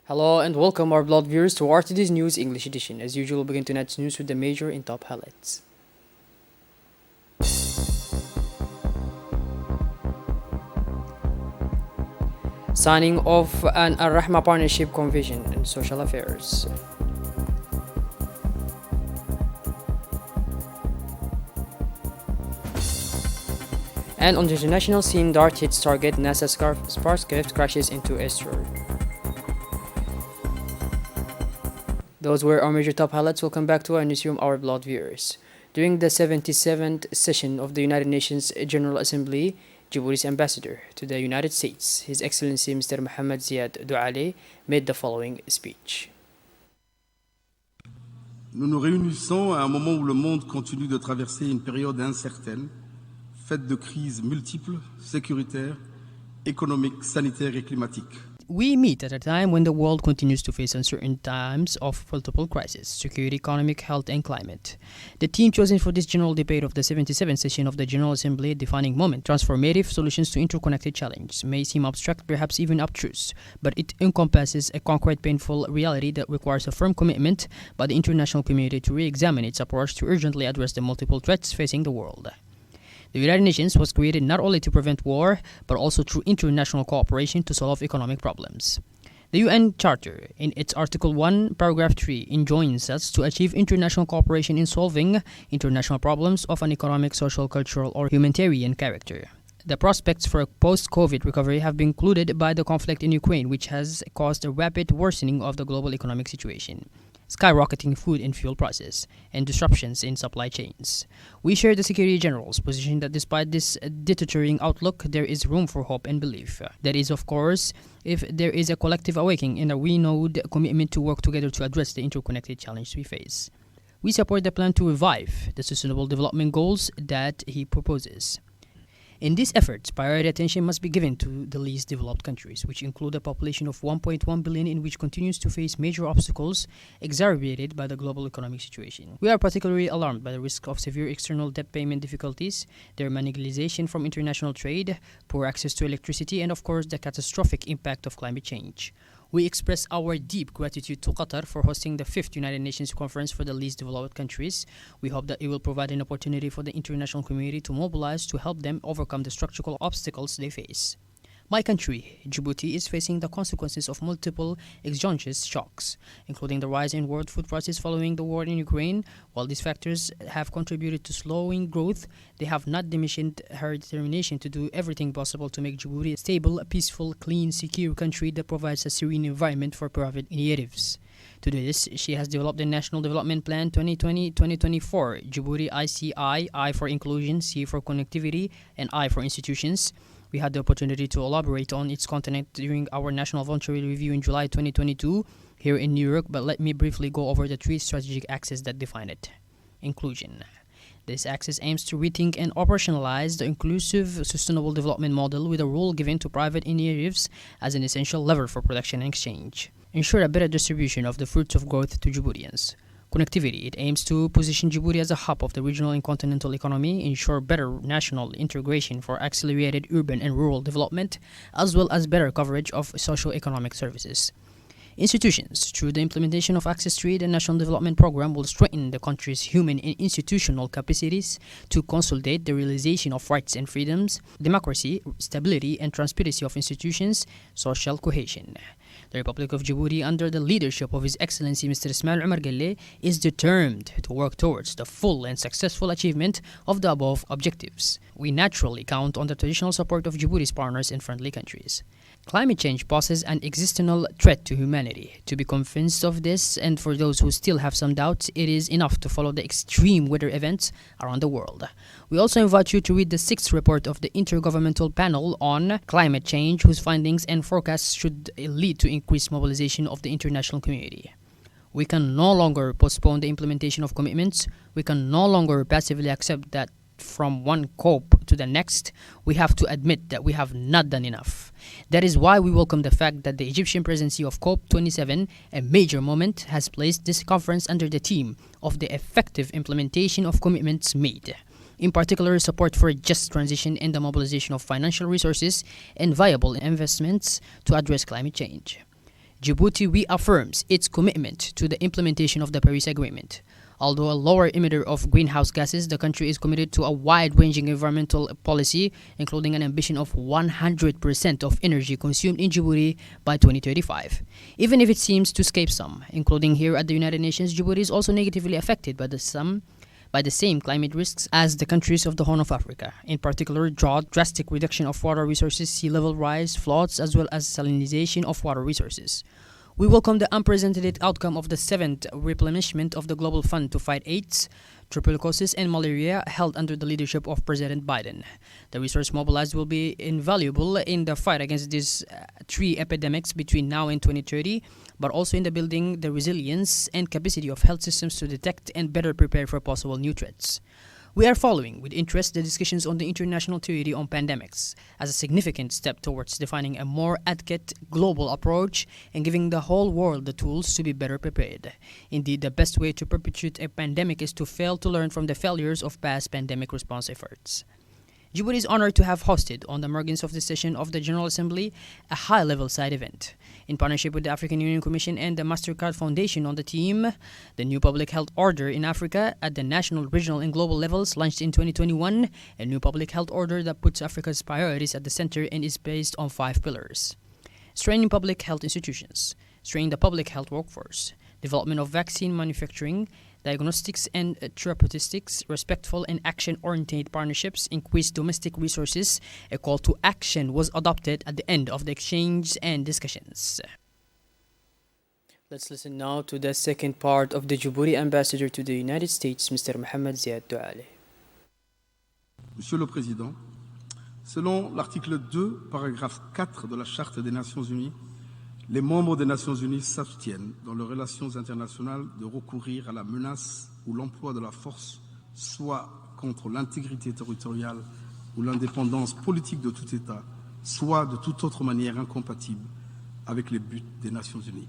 Hello and welcome our blood viewers to RTD's News English Edition. As usual, we'll begin tonight's news with the major and top highlights. Signing of an Al-Rahma Partnership Convention in Social Affairs. And on the international scene, DART hits target, NASA Sparkcraft crashes into asteroid. Those were our major top highlights. Welcome back to our newsroom, our blood viewers. During the 77th session of the United Nations General Assembly, Djibouti's ambassador to the United States, His Excellency Mr. Mohamed Ziad Douale, made the following speech. Nous nous réunissons à un moment où le monde continue de traverser une période incertaine, faite de crises multiples, sécuritaires, économiques, sanitaires et climatiques. We meet at a time when the world continues to face uncertain times of multiple crises: security, economic, health, and climate. The theme chosen for this general debate of the 77th session of the General Assembly, Defining Moment, Transformative Solutions to Interconnected Challenges, may seem abstract, perhaps even obtruse, but it encompasses a concrete, painful reality that requires a firm commitment by the international community to re-examine its approach to urgently address the multiple threats facing the world. The United Nations was created not only to prevent war, but also through international cooperation to solve economic problems. The UN Charter, in its Article 1, Paragraph 3, enjoins us to achieve international cooperation in solving international problems of an economic, social, cultural, or humanitarian character. The prospects for a post-COVID recovery have been included by the conflict in Ukraine, which has caused a rapid worsening of the global economic situation, skyrocketing food and fuel prices, and disruptions in supply chains. We share the Secretary General's position that despite this deteriorating outlook, there is room for hope and belief. That is, of course, if there is a collective awakening and a renewed commitment to work together to address the interconnected challenges we face. We support the plan to revive the Sustainable Development Goals that he proposes. In these efforts, priority attention must be given to the least developed countries, which include a population of 1.1 billion in which continues to face major obstacles exacerbated by the global economic situation. We are particularly alarmed by the risk of severe external debt payment difficulties, their marginalization from international trade, poor access to electricity, and of course the catastrophic impact of climate change. We express our deep gratitude to Qatar for hosting the 5th United Nations Conference for the Least Developed Countries. We hope that it will provide an opportunity for the international community to mobilize to help them overcome the structural obstacles they face. My country, Djibouti, is facing the consequences of multiple exogenous shocks, including the rise in world food prices following the war in Ukraine. While these factors have contributed to slowing growth, they have not diminished her determination to do everything possible to make Djibouti a stable, peaceful, clean, secure country that provides a serene environment for private initiatives. To do this, she has developed the National Development Plan 2020-2024, Djibouti ICI, I for Inclusion, C for Connectivity, and I for Institutions. We had the opportunity to elaborate on its content during our National Voluntary Review in July 2022 here in New York, but let me briefly go over the three strategic axes that define it. Inclusion. This axis aims to rethink and operationalize the inclusive sustainable development model with a role given to private initiatives as an essential lever for production and exchange. Ensure a better distribution of the fruits of growth to Djiboutians. Connectivity. It aims to position Djibouti as a hub of the regional and continental economy, ensure better national integration for accelerated urban and rural development, as well as better coverage of socio-economic services. Institutions. Through the implementation of Access Trade and National Development Program will strengthen the country's human and institutional capacities to consolidate the realization of rights and freedoms, democracy, stability, and transparency of institutions, social cohesion. The Republic of Djibouti, under the leadership of His Excellency Mr. Ismail Omar Guelleh, is determined to work towards the full and successful achievement of the above objectives. We naturally count on the traditional support of Djibouti's partners and friendly countries. Climate change poses an existential threat to humanity. To be convinced of this, and for those who still have some doubts, it is enough to follow the extreme weather events around the world. We also invite you to read the 6th report of the Intergovernmental Panel on Climate Change, whose findings and forecasts should lead to increased mobilization of the international community. We can no longer postpone the implementation of commitments. We can no longer passively accept that from one COP to the next, we have to admit that we have not done enough. That is why we welcome the fact that the Egyptian presidency of COP27, a major moment, has placed this conference under the theme of the effective implementation of commitments made. In particular, support for a just transition and the mobilization of financial resources and viable investments to address climate change. Djibouti reaffirms its commitment to the implementation of the Paris Agreement. Although a lower emitter of greenhouse gases, the country is committed to a wide-ranging environmental policy, including an ambition of 100% of energy consumed in Djibouti by 2035. Even if it seems to escape some, including here at the United Nations, Djibouti is also negatively affected by the same climate risks as the countries of the Horn of Africa, in particular drought, drastic reduction of water resources, sea level rise, floods, as well as salinization of water resources. We welcome the unprecedented outcome of the 7th replenishment of the Global Fund to fight AIDS, tuberculosis, and malaria held under the leadership of President Biden. The resource mobilized will be invaluable in the fight against these three epidemics between now and 2030, but also in the building the resilience and capacity of health systems to detect and better prepare for possible new threats. We are following with interest the discussions on the International Treaty on Pandemics as a significant step towards defining a more adequate global approach and giving the whole world the tools to be better prepared. Indeed, the best way to perpetuate a pandemic is to fail to learn from the failures of past pandemic response efforts. Djibouti is honored to have hosted, on the margins of this session of the General Assembly, a high-level side event. In partnership with the African Union Commission and the MasterCard Foundation on the theme, the New Public Health Order in Africa at the national, regional, and global levels launched in 2021, a new public health order that puts Africa's priorities at the center and is based on 5 pillars. Strengthening public health institutions, strengthening the public health workforce, development of vaccine manufacturing, diagnostics and therapeutics, respectful and action-oriented partnerships, increased domestic resources. A call to action was adopted at the end of the exchange and discussions. Let's listen now to the second part of the Djibouti ambassador to the United States, Mr. Mohamed Ziad Douale. Monsieur le Président, selon l'article 2, paragraphe 4 de la Charte des Nations Unies, les membres des Nations Unies s'abstiennent dans leurs relations internationales de recourir à la menace ou l'emploi de la force, soit contre l'intégrité territoriale ou l'indépendance politique de tout État, soit de toute autre manière incompatible avec les buts des Nations Unies.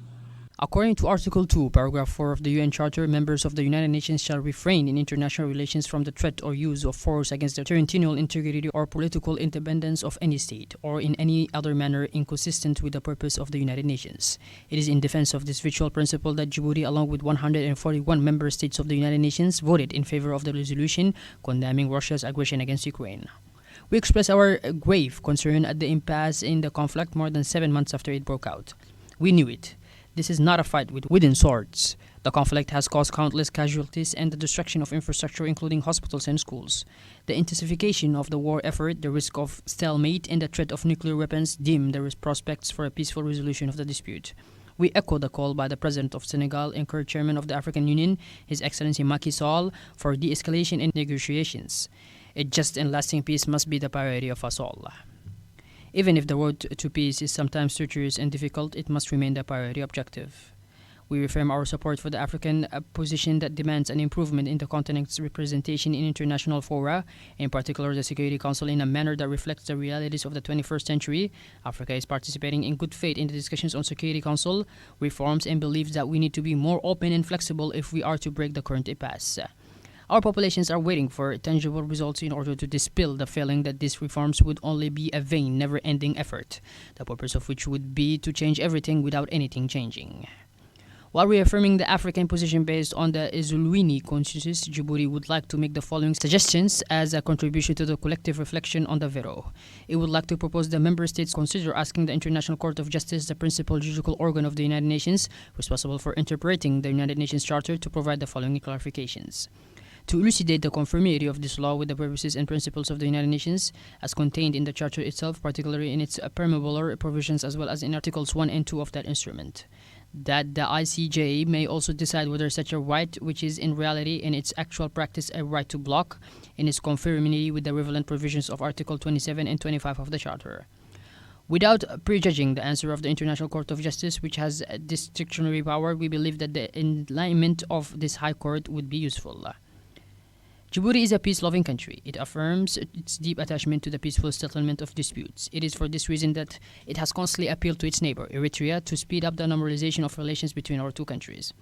According to Article 2, Paragraph 4 of the UN Charter, members of the United Nations shall refrain in international relations from the threat or use of force against the territorial integrity or political independence of any state, or in any other manner inconsistent with the purpose of the United Nations. It is in defense of this virtual principle that Djibouti, along with 141 member states of the United Nations, voted in favor of the resolution condemning Russia's aggression against Ukraine. We express our grave concern at the impasse in the conflict more than 7 months after it broke out. We knew it. This is not a fight with wooden swords. The conflict has caused countless casualties and the destruction of infrastructure, including hospitals and schools. The intensification of the war effort, the risk of stalemate, and the threat of nuclear weapons dim the prospects for a peaceful resolution of the dispute. We echo the call by the President of Senegal and current Chairman of the African Union, His Excellency Macky Sall, for de-escalation and negotiations. A just and lasting peace must be the priority of us all. Even if the road to peace is sometimes tortuous and difficult, it must remain the priority objective. We reaffirm our support for the African position that demands an improvement in the continent's representation in international fora, in particular the Security Council, in a manner that reflects the realities of the 21st century. Africa is participating in good faith in the discussions on Security Council reforms and believes that we need to be more open and flexible if we are to break the current impasse. Our populations are waiting for tangible results in order to dispel the feeling that these reforms would only be a vain, never-ending effort, the purpose of which would be to change everything without anything changing. While reaffirming the African position based on the Ezulwini consensus, Djibouti would like to make the following suggestions as a contribution to the collective reflection on the Vero. It would like to propose the member states consider asking the International Court of Justice, the principal judicial organ of the United Nations, responsible for interpreting the United Nations Charter, to provide the following clarifications. To elucidate the conformity of this law with the purposes and principles of the United Nations, as contained in the Charter itself, particularly in its permeable provisions as well as in Articles 1 and 2 of that instrument. That the ICJ may also decide whether such a right, which is in reality in its actual practice a right to block, in its conformity with the relevant provisions of Article 27 and 25 of the Charter. Without prejudging the answer of the International Court of Justice, which has discretionary power, we believe that the alignment of this High Court would be useful. Djibouti is a peace-loving country. It affirms its deep attachment to the peaceful settlement of disputes. It is for this reason that it has constantly appealed to its neighbor, Eritrea, to speed up the normalization of relations between our two countries.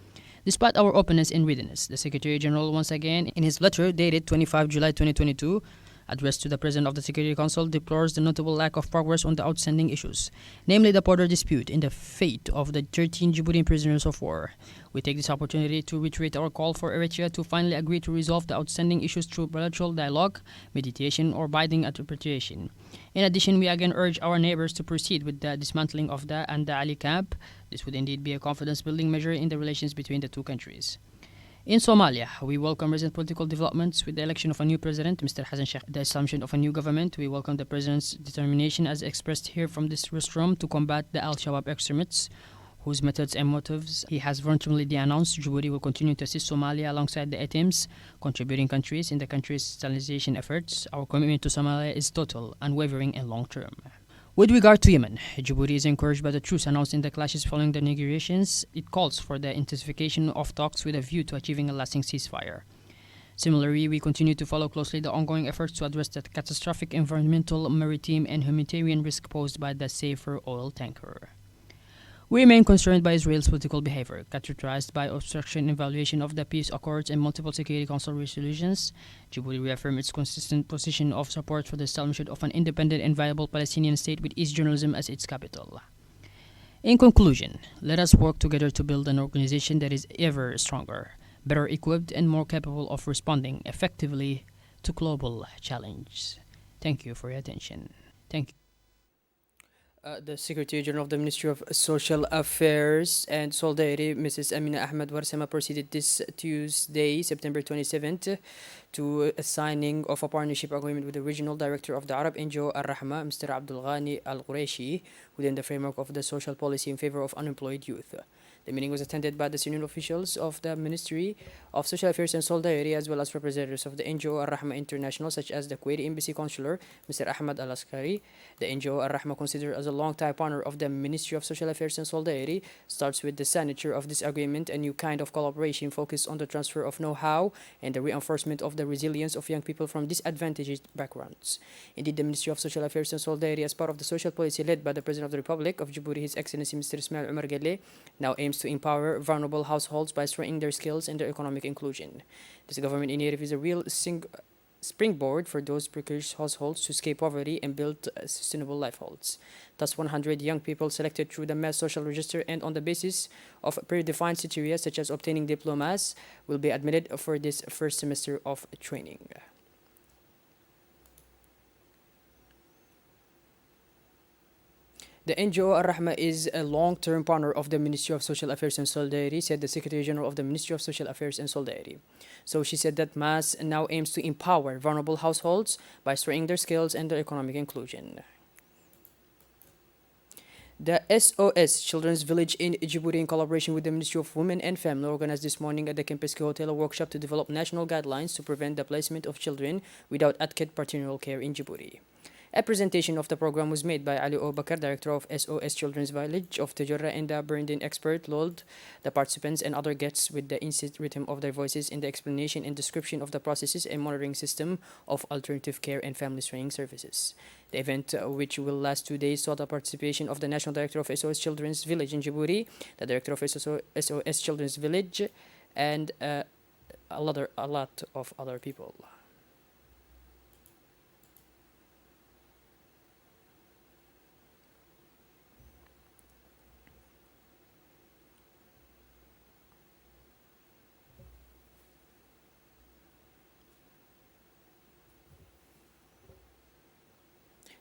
Despite our openness and readiness, the Secretary General once again, in his letter dated 25 July 2022, addressed to the President of the Security Council, deplores the notable lack of progress on the outstanding issues, namely the border dispute and the fate of the 13 Djiboutian prisoners of war. We take this opportunity to reiterate our call for Eritrea to finally agree to resolve the outstanding issues through bilateral dialogue, mediation, or binding interpretation. In addition, we again urge our neighbors to proceed with the dismantling of the Ali camp. This would indeed be a confidence-building measure in the relations between the two countries. In Somalia, we welcome recent political developments with the election of a new president, Mr. Hassan Sheikh, the assumption of a new government. We welcome the president's determination, as expressed here from this rostrum, to combat the Al-Shabaab extremists, whose methods and motives he has voluntarily denounced. Djibouti will continue to assist Somalia alongside the ATMs, contributing countries in the country's stabilization efforts. Our commitment to Somalia is total, unwavering, and long-term. With regard to Yemen, Djibouti is encouraged by the truce announced in the clashes following the negotiations. It calls for the intensification of talks with a view to achieving a lasting ceasefire. Similarly, we continue to follow closely the ongoing efforts to address the catastrophic environmental, maritime, and humanitarian risk posed by the Safer oil tanker. We remain concerned by Israel's political behavior, characterized by obstruction and violation of the peace accords and multiple Security Council resolutions. Djibouti reaffirmed its consistent position of support for the establishment of an independent and viable Palestinian state with East Jerusalem as its capital. In conclusion, let us work together to build an organization that is ever stronger, better equipped, and more capable of responding effectively to global challenges. Thank you for your attention. Thank you. The Secretary General of the Ministry of Social Affairs and Solidarity, Mrs. Amina Ahmed Warsama, proceeded this Tuesday, September 27th, to a signing of a partnership agreement with the Regional Director of the Arab NGO Al-Rahma, Mr. Abdul Ghani Al-Quraishi, within the framework of the social policy in favor of unemployed youth. The meeting was attended by the senior officials of the Ministry of Social Affairs and Solidarity, as well as representatives of the NGO Al-Rahma International, such as the Kuwaiti Embassy Consular, Mr. Ahmad Al-Askari. The NGO Al-Rahma, considered as a long-time partner of the Ministry of Social Affairs and Solidarity, starts with the signature of this agreement, a new kind of collaboration focused on the transfer of know-how and the reinforcement of the resilience of young people from disadvantaged backgrounds. Indeed, the Ministry of Social Affairs and Solidarity, as part of the social policy led by the President of the Republic of Djibouti, His Excellency Mr. Ismail Omar Guelleh, now aims to empower vulnerable households by strengthening their skills and their economic inclusion. This government initiative is a real springboard for those precarious households to escape poverty and build sustainable livelihoods. Thus, 100 young people selected through the mass social register and on the basis of predefined criteria such as obtaining diplomas will be admitted for this first semester of training. The NGO Al-Rahma is a long-term partner of the Ministry of Social Affairs and Solidarity, said the Secretary General of the Ministry of Social Affairs and Solidarity. So she said that MAS now aims to empower vulnerable households by strengthening their skills and their economic inclusion. The SOS Children's Village in Djibouti, in collaboration with the Ministry of Women and Family, organized this morning at the Kempinski Hotel a workshop to develop national guidelines to prevent the placement of children without adequate parental care in Djibouti. A presentation of the program was made by Ali Obakar, Director of SOS Children's Village of Tajura, and the Burundian expert lulled the participants and other guests with the instant rhythm of their voices in the explanation and description of the processes and monitoring system of alternative care and family training services. The event, which will last 2 days, saw the participation of the National Director of SOS Children's Village in Djibouti, the Director of SOS Children's Village, and a lot of other people.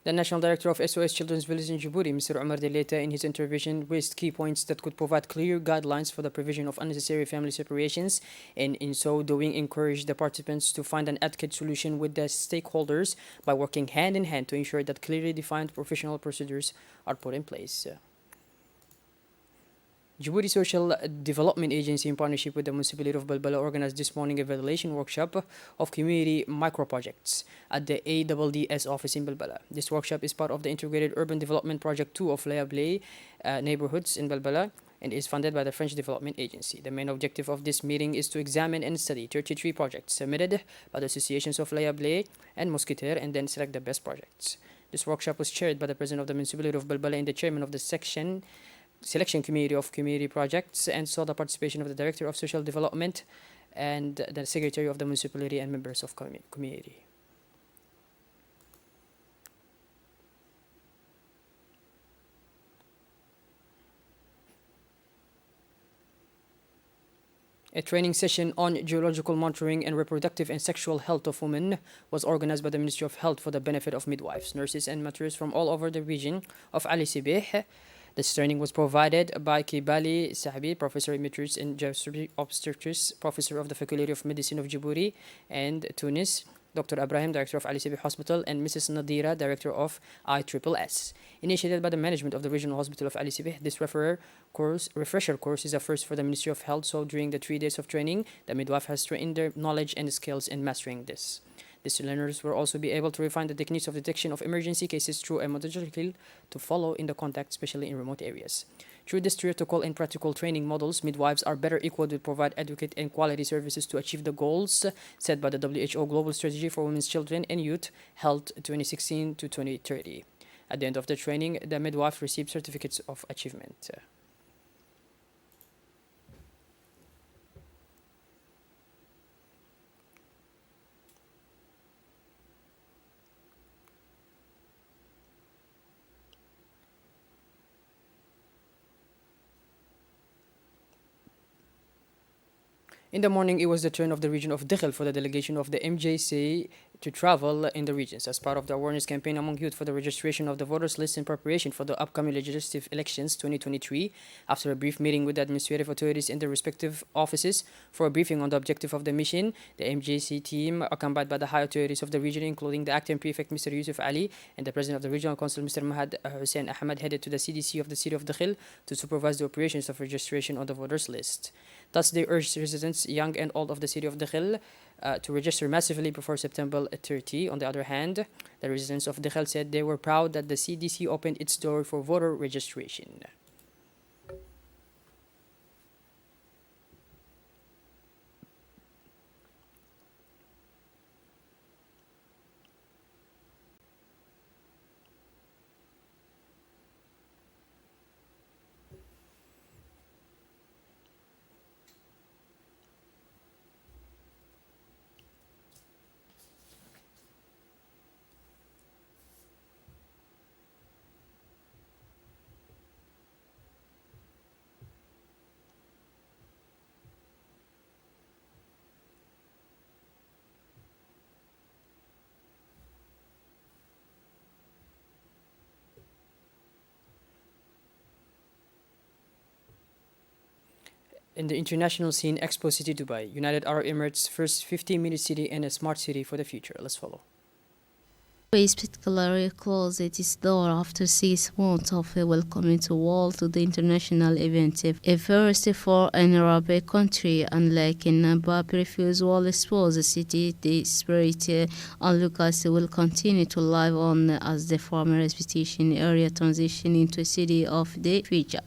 The National Director of SOS Children's Village in Djibouti, Mr. Omar Deleta, in his intervention raised key points that could provide clear guidelines for the provision of unnecessary family separations, and in so doing encouraged the participants to find an adequate solution with the stakeholders by working hand in hand to ensure that clearly defined professional procedures are put in place. Djibouti Social Development Agency, in partnership with the Municipality of Balbala, organized this morning a validation workshop of community micro-projects at the ADDS office in Balbala. This workshop is part of the Integrated Urban Development Project 2 of Lea Blay neighborhoods in Balbala and is funded by the French Development Agency. The main objective of this meeting is to examine and study 33 projects submitted by the associations of Lea Blay and Mousquetaire and then select the best projects. This workshop was chaired by the President of the Municipality of Balbala and the Chairman of the Selection Committee of Community Projects, and saw the participation of the Director of Social Development and the Secretary of the Municipality and members of community. A training session on geological monitoring and reproductive and sexual health of women was organized by the Ministry of Health for the benefit of midwives, nurses, and materners from all over the region of Ali Sibih. This training was provided by Kibali Sahabi, Professor Emeritus in Obstetrics, Professor of the Faculty of Medicine of Djibouti and Tunis, Dr. Ibrahim, Director of Ali Sibih Hospital, and Mrs. Nadira, Director of ISSS. Initiated by the management of the Regional Hospital of Ali Sibih, this refresher course is a first for the Ministry of Health, so during the 3 days of training, the midwife has trained their knowledge and skills in mastering this. These learners will also be able to refine the techniques of detection of emergency cases through a methodology to follow in the contact, especially in remote areas. Through this theoretical and practical training models, midwives are better equipped to provide adequate and quality services to achieve the goals set by the WHO Global Strategy for Women's, Children, and Youth Health 2016 to 2030. At the end of the training, the midwife received certificates of achievement. In the morning, it was the turn of the region of Dakhel for the delegation of the MJC to travel in the regions as part of the awareness campaign among youth for the registration of the voters list in preparation for the upcoming legislative elections 2023. After a brief meeting with the administrative authorities in their respective offices for a briefing on the objective of the mission, the MJC team, accompanied by the high authorities of the region, including the acting prefect Mr. Yusuf Ali and the president of the regional council Mr. Mahad Hussein Ahmed, headed to the CDC of the city of Dakhel to supervise the operations of registration on the voters list. Thus, they urged residents, young and old, of the city of Dakhel to register massively before September 30. On the other hand, the residents of Dakhel said they were proud that the CDC opened its door for voter registration. In the international scene, Expo City Dubai, United Arab Emirates' first 15-minute city and a smart city for the future. Let's follow. Dubai particularly closed its door after 6 months of welcoming the world to the international event. A first for an Arabic country, unlike in Abu previous world exposed the city, the spirit and Lucas will continue to live on as the former expedition area transition into a city of the future.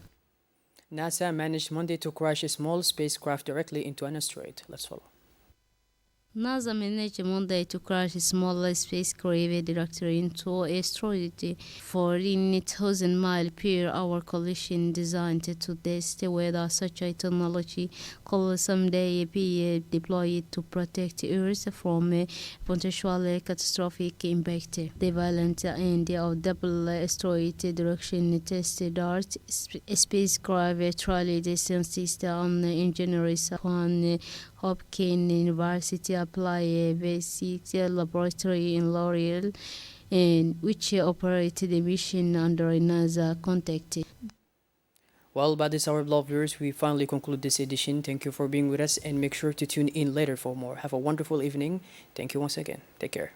NASA managed Monday to crash a small spacecraft directly into an asteroid. Let's follow. NASA managed Monday to crash a small spacecraft directly into an asteroid 14,000 miles per hour collision designed to test whether such a technology could someday be deployed to protect Earth from a potential catastrophic impact. The violent end of double asteroid direction test DART spacecraft trial distance test on engineers on Hopkins University Applied Physics Laboratory in L'Oreal, which operated the mission under NASA contact. Well, by this, our beloved viewers, we finally conclude this edition. Thank you for being with us, and make sure to tune in later for more. Have a wonderful evening. Thank you once again. Take care.